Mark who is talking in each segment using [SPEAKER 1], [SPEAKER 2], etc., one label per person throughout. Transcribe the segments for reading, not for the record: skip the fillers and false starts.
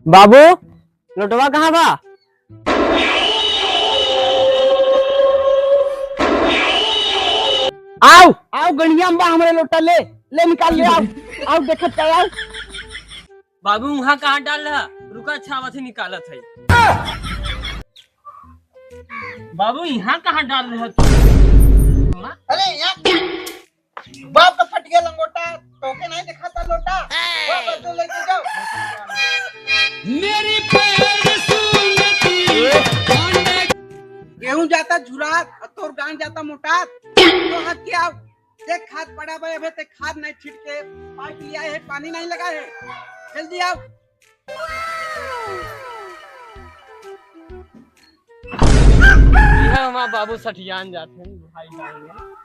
[SPEAKER 1] बाबू लोटवा कहाँ बा? आओ आओ गणिया में बा हमारे लोटा ले ले निकाल ले आओ आओ देखत का आओ।
[SPEAKER 2] बाबू वहाँ कहाँ डाल रहा? रुका छावा से निकालत है। बाबू यहाँ कहाँ डाल रहा तू?
[SPEAKER 3] अरे यहाँ बाप का फट गया लंगोटा, टोके नहीं दिखाता लोटा, वापस तो लेके जाओ।
[SPEAKER 2] मेरी पैर सुनती
[SPEAKER 3] गेहूं जाता झुरात और तोर गांव जाता मोटात, तो हट के आओ। देख खाद पड़ा भाई, अबे ते खाद नहीं छिड़के, पाइप लिया है, पानी नहीं लगा है, जल्दी आओ।
[SPEAKER 2] यह हमारा बाबू सठियान जाते हैं भाई जाएंगे।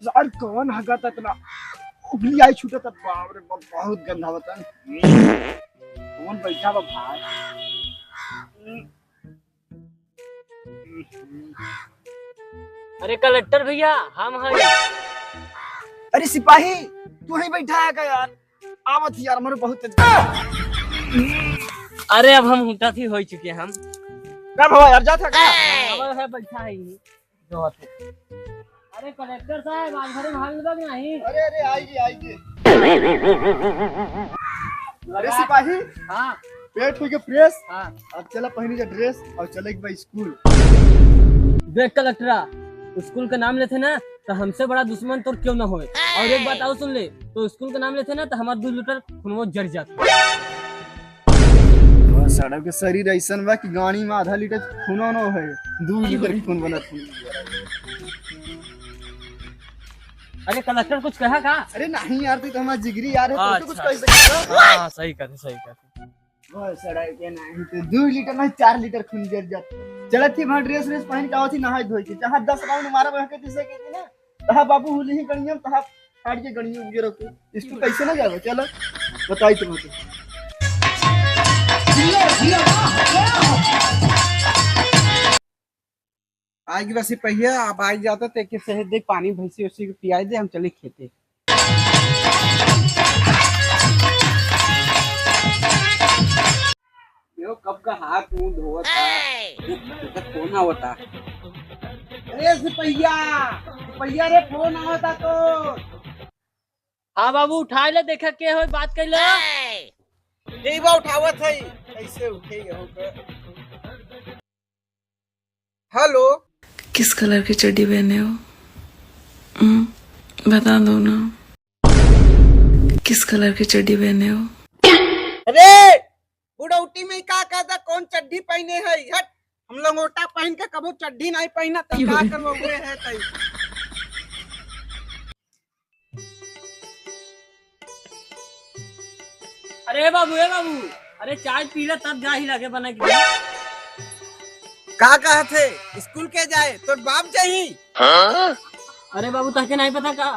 [SPEAKER 3] यार कौन हगा था इतना, उगली आई छूटा था, बाप रे बाप बहुत गंदा होता है। कौन बैठा बा भाई?
[SPEAKER 2] अरे कलेक्टर भैया हम हैं।
[SPEAKER 3] अरे सिपाही तू ही बैठा है क्या यार? आवत यार मेरे बहुत
[SPEAKER 2] अरे अब हम हुटा थी हो चुके हम।
[SPEAKER 3] क्या भवा यार, जाता क्या?
[SPEAKER 2] अब है बैठा है ही जो होते। अरे कलेक्टर साहब आज भरे भाग लग नहीं।
[SPEAKER 3] अरे अरे आइए आइए। अरे सिपाही
[SPEAKER 2] हाँ
[SPEAKER 3] पेट हो गया फ्रेश,
[SPEAKER 2] हाँ।
[SPEAKER 3] अब चला पहनी जा ड्रेस और चले भाई स्कूल।
[SPEAKER 2] देख कलेक्टरा, स्कूल का नाम लेते ना तो हमसे बड़ा दुश्मन तो क्यों ना होए। और एक बात और सुन ले, तो स्कूल का नाम लेते ना तो हमारा 2 लीटर खून जड़ जाता।
[SPEAKER 3] सड़क के शरीर ऐसा बा कि गाड़ी में आधा लीटर खून न है, 2 लीटर की खून बनत है।
[SPEAKER 2] अरे कलेक्टर कुछ कहा का?
[SPEAKER 3] अरे नहीं यार, तू तो हमारा जिगरी यार है, तो कुछ
[SPEAKER 2] अच्छा।
[SPEAKER 3] कह सकता है।
[SPEAKER 2] हाँ सही कहते सही कहते।
[SPEAKER 3] वो सड़क के नहीं तो 2 लीटर नहीं 4 लीटर खून जड़ जाता। चला थी वहां ड्रेस व्रेस पहन के आवती नहाय धोई के, जहां 10 राउंड मारा बह के दिसे के ना, तहा बाबू हुली ही गणियम तहा फाड़ के गणियम गिरो के स्कूल कैसे ना जावे। चलो बताई तुमको। आज वैसे पहिया अब आई जाता ते के शहद दे, पानी भैंसी उसी को पियाई दे, हम चले खेते। यो कब का हाथ मुंह धोता तो फोन आवता। अरे सिपहिया सिपहिया रे, फोन आवता तो।
[SPEAKER 2] हाँ बाबू उठा ले, देखा के हो बात कर लो।
[SPEAKER 3] यही बा उठावत है, कैसे उठेगा होकर। हेलो,
[SPEAKER 4] किस कलर की चड्डी पहने हो? बता दो ना, किस कलर की चड्डी पहने हो?
[SPEAKER 3] अरे बुढ़ौती में का कहता कौन चड्डी पहने है? हट, हम लंगोटा पहन के कबो चड्डी नहीं पहना तो का करवोगे है तई।
[SPEAKER 2] अरे बाबू अरे चाय पी ले तब जा ही लगे बना के।
[SPEAKER 3] का कहते स्कूल के जाए तो बाप जाही।
[SPEAKER 2] अरे बाबू तहके नहीं पता का,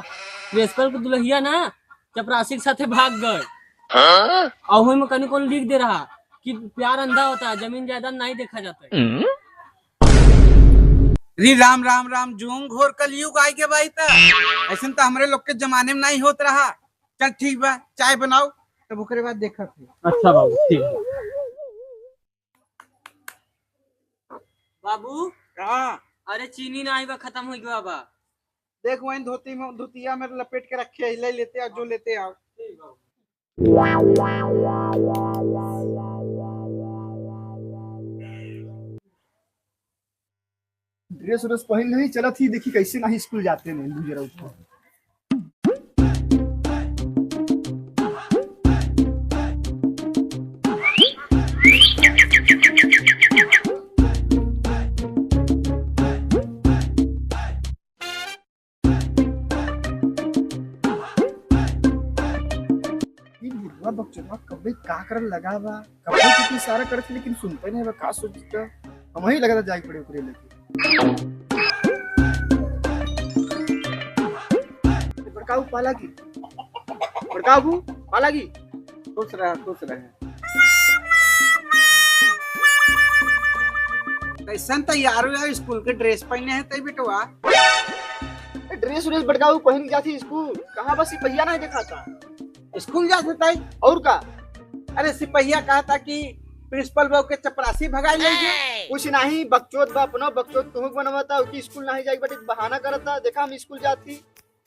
[SPEAKER 2] प्रिंसिपल को दुल्हिया ना चपरासी के साथे भाग गए। और में कहीं कौन लिख दे रहा कि प्यार अंधा होता है, जमीन जायदाद नहीं देखा जाता है।
[SPEAKER 3] री राम राम राम, जोंग घोर कलयुग आई के भाई था। ऐसा तो हमारे लोग के जमाने में नहीं होत रहा। चल ठीक बा, चाय बनाओ तब ओकरे बाद देखा थे।
[SPEAKER 2] अच्छा बाबू ठीक है। बाबू
[SPEAKER 3] हाँ
[SPEAKER 2] अरे चीनी नहीं बा, खत्म हो गया बा।
[SPEAKER 3] देख वहीं धोती में धोतिया में लपेट के रखे, ले लेते आओ जो लेते आओ। ड्रेस व्रेस पहन नहीं चला थी, देखी कैसे नहीं स्कूल जाते नहीं दूसरे उसको। बच्चा कभी का कर लगा बा, कभी कितनी सारा करते लेकिन सुनते नहीं बा। का सोचता हम ही लगा था जाई पड़े ओकरे लेके। बड़काऊ पालागी, बड़काऊ पालागी, खुश रहे खुश रहे।
[SPEAKER 5] कैसन तैयार हुआ स्कूल के ड्रेस पहने है तई बेटवा?
[SPEAKER 3] ड्रेस व्रेस बड़काऊ पहन के जाती स्कूल, कहाँ बस सिपहिया नहीं देखा था।
[SPEAKER 5] स्कूल जाते तई?
[SPEAKER 3] और का?
[SPEAKER 5] अरे सिपहिया कहा था कि प्रिंसिपल बाबू के चपरासी भगाई लेंगे।
[SPEAKER 3] कुछ नहीं, बकचोद बा अपना बकचोद तुम बनवाता कि स्कूल नहीं जाई बटे बहाना करता, देखा हम स्कूल जाती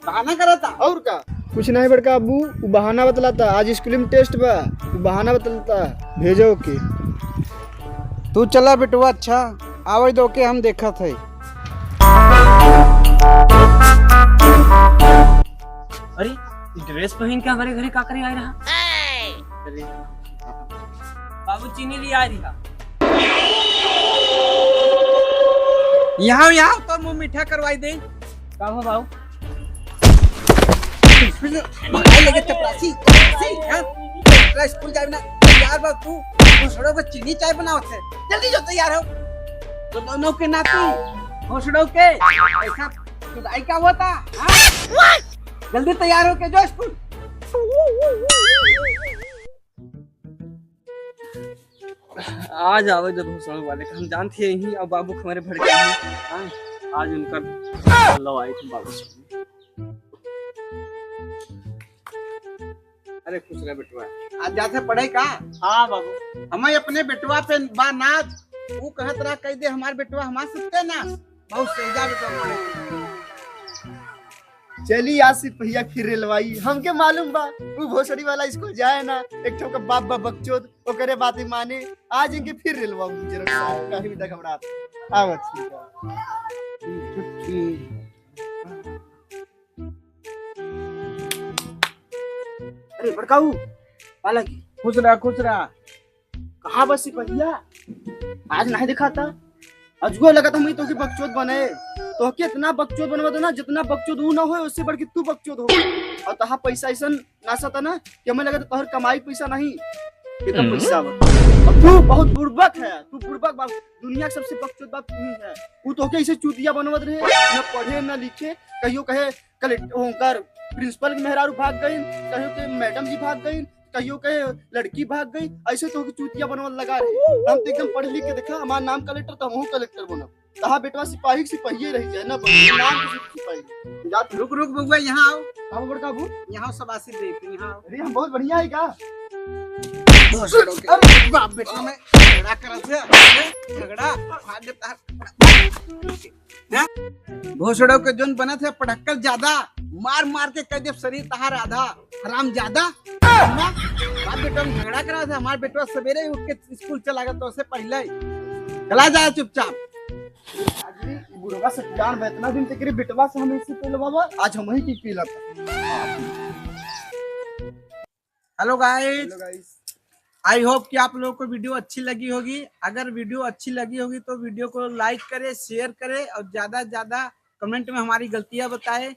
[SPEAKER 5] बहाना करा था।
[SPEAKER 3] और का? कुछ नहीं बड़का अबू, वो बहाना बतलाता, आज स्कूल में टेस्ट बा, वो बहाना बतलाता भेजो के।
[SPEAKER 5] तू चला बेटवा, अच्छा आवे दो के हम देखा थे।
[SPEAKER 2] अरे ड्रेस पहन के हमारे घरे का करे आए रहा? अरे बाबू चीनी ले आ रहा।
[SPEAKER 5] यहाँ तो मुंह मीठा करवाई दे।
[SPEAKER 2] का हो बाबू?
[SPEAKER 5] लगे चपरासी स्कूल जाए ना तैयार बा तू घोसड़ों को चीनी चाय बनावत है, जल्दी जो तैयार हो। तो दोनों के नाती घोसड़ों के ऐसा खुदाई का हुआ था। जल्दी तैयार हो के जो स्कूल।
[SPEAKER 2] आज आवे जब घोसड़ा वाले का हम जानते हैं ही, अब बाबू हमारे भड़के हैं। आज उनका लो आई थी बाबू से।
[SPEAKER 5] अरे खुश रहे बेटवा, आज जाते पढ़े का?
[SPEAKER 2] हाँ बाबू।
[SPEAKER 5] हमें अपने बेटवा पे बा नाच, वो कहत रहा कह दे हमारे बेटवा हमारे सकते ना बहुत सेजा बेटवा पढ़े।
[SPEAKER 3] चली आज सिपहिया फिर रेलवाई, हमके मालूम बा वो भोसड़ी वाला स्कूल जाए ना, एक ठो का बाप बा बकचोद ओकरे बातें माने, आज इनके फिर रेलवा जरूर कहीं भी तक हमरा आवत अरे बड़काऊ वाला की
[SPEAKER 5] खुश रहा।
[SPEAKER 3] कहाँ बस सिपहिया आज नहीं दिखा था, अजगो लगा था मैं तो की बकचोद बने, तो के इतना बकचोद बनवा दो ना जितना बकचोद वो ना हो उससे बढ़ के तू बकचोद हो। और तहा पैसा ऐसा नासा था ना कि हमें लगा तोहर कमाई पैसा नहीं एकदम पैसा बा। और तू बहुत बुड़बक है, तू बुड़बक बाप, दुनिया के सबसे बकचोद बाप तू ही है। वो तो के ऐसे चूतिया बनवत रहे, न पढ़े न लिखे, कहियो कहे कलेक्टर प्रिंसिपल के मेहरारू भाग गई, कहियो के मैडम जी भाग गई, कहियो कहे लड़की भाग गई, ऐसे तो चूतिया बनवल लगा रहे। हम तो एकदम पढ़ लिख के देखा हमारा नाम कलेक्टर तो हम कलेक्टर बनब, कहा बेटवा सिपाही सिपाही रही जाए ना नाम सिपाही जा।
[SPEAKER 5] रुक बउआ यहाँ आओ।
[SPEAKER 3] हम बड़का बू
[SPEAKER 5] यहाँ सब आशी देख यहाँ।
[SPEAKER 3] अरे हम बहुत बढ़िया है का
[SPEAKER 5] बाप बेटा में झगड़ा करत है, झगड़ा फाड़ देता है। घोसड़ों के जोन बने थे पढ़क्कल ज्यादा, मार के कह दे शरीर तहार आधा हराम ज्यादा। बाप बेटा में झगड़ा करा था, हमारे बेटवा सवेरे उठ के स्कूल चला गया तो उससे पहले चला जाए चुपचाप।
[SPEAKER 3] बुढ़वा से जान बा, इतना दिन तक बेटवा से हम इससे पहले बाबा आज हम ही की पीला था।
[SPEAKER 5] हेलो गाइस, आई होप कि आप लोगों को वीडियो अच्छी लगी होगी। अगर वीडियो अच्छी लगी होगी तो वीडियो को लाइक करें, शेयर करें और ज्यादा से ज्यादा कमेंट में हमारी गलतियां बताएं।